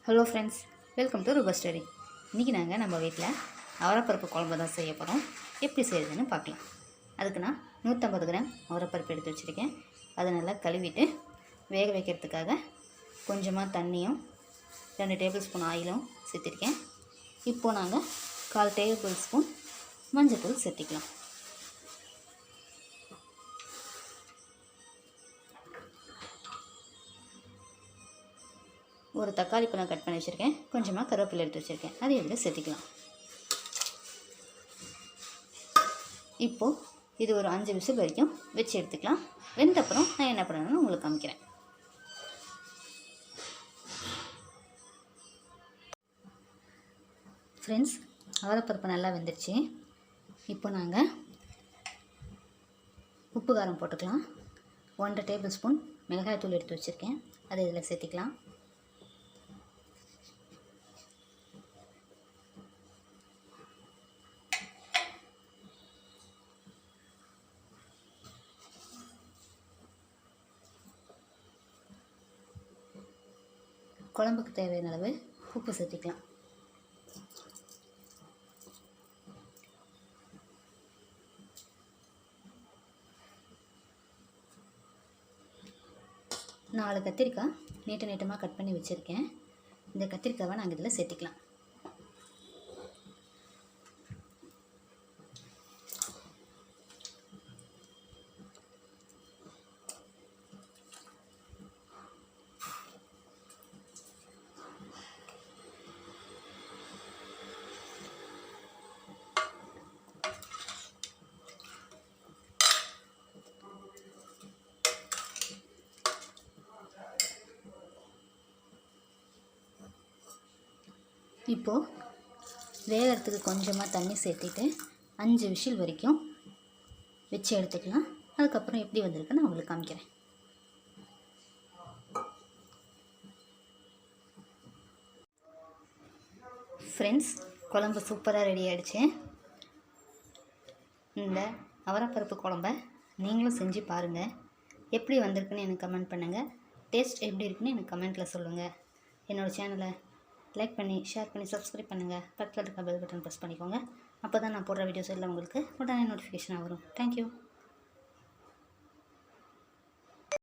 Hello friends, welcome to ரூபா story. இன்றைக்கி நாங்கள் நம்ம வீட்டில் அவரைப்பருப்பு குழம்பு தான் செய்ய போகிறோம். எப்படி செய்யுதுன்னு பார்க்கலாம். அதுக்கு நான் 150 கிராம் அவரைப்பருப்பு எடுத்து வச்சுருக்கேன். அதை நல்லா கழுவிட்டு வேக வைக்கிறதுக்காக கொஞ்சமாக தண்ணியும் 2 டேபிள் ஸ்பூன் ஆயிலும் சேர்த்திருக்கேன். இப்போது நாங்கள் 1/4 டேபிள் ஸ்பூன் மஞ்சள் சேர்த்திக்கலாம். ஒரு தக்காளி பழம் கட் பண்ணி வச்சுருக்கேன். கொஞ்சமாக கருவேப்பிலை எடுத்து வச்சுருக்கேன். அதை இதில் சேர்த்திக்கலாம். இப்போது இது ஒரு 5 விசில் வரைக்கும் வச்சு எடுத்துக்கலாம். வெந்தப்புறம் நான் என்ன பண்ணணும்னு உங்களுக்கு காமிக்கிறேன். ஃப்ரெண்ட்ஸ், அவரைப்பருப்பு நல்லா வெந்துருச்சு. இப்போ நாங்கள் உப்பு காரம் போட்டுக்கலாம். 1/2 டேபிள் ஸ்பூன் மிளகாய்த்தூள் எடுத்து வச்சுருக்கேன். அதை இதில் சேர்த்திக்கலாம். குழம்புக்கு தேவையான அளவு உப்பு சேர்த்திக்கலாம். நாலு கத்திரிக்காய் நீட்டமாக கட் பண்ணி வச்சுருக்கேன். இந்த கத்திரிக்காவை நாங்கள் இதில் சேர்த்திக்கலாம். இப்போது வேகிறதுக்கு கொஞ்சமாக தண்ணி சேர்த்திட்டு 5 விசில் வரைக்கும் வச்சு எடுத்துக்கலாம். அதுக்கப்புறம் எப்படி வந்திருக்கு நான் உங்களுக்கு காமிக்கிறேன். ஃப்ரெண்ட்ஸ், குழம்பு சூப்பராக ரெடி ஆகிடுச்சு. இந்த அவரைப்பருப்பு குழம்ப நீங்களும் செஞ்சு பாருங்கள். எப்படி வந்திருக்குன்னு எனக்கு கமெண்ட் பண்ணுங்கள். டேஸ்ட் எப்படி இருக்குன்னு எனக்கு கமெண்ட்டில் சொல்லுங்கள். என்னோடய சேனலை லைக் பண்ணி, ஷேர் பண்ணி, சப்ஸ்கிரைப் பண்ணுங்கள். பக்கத்தில் இருக்க பெல் பட்டன் ப்ரெஸ் பண்ணிக்கோங்க. அப்போ தான் நான் போடுற வீடியோஸ் எல்லாம் உங்களுக்கு உடனே நோட்டிஃபிகேஷனாக வரும். தேங்க்யூ.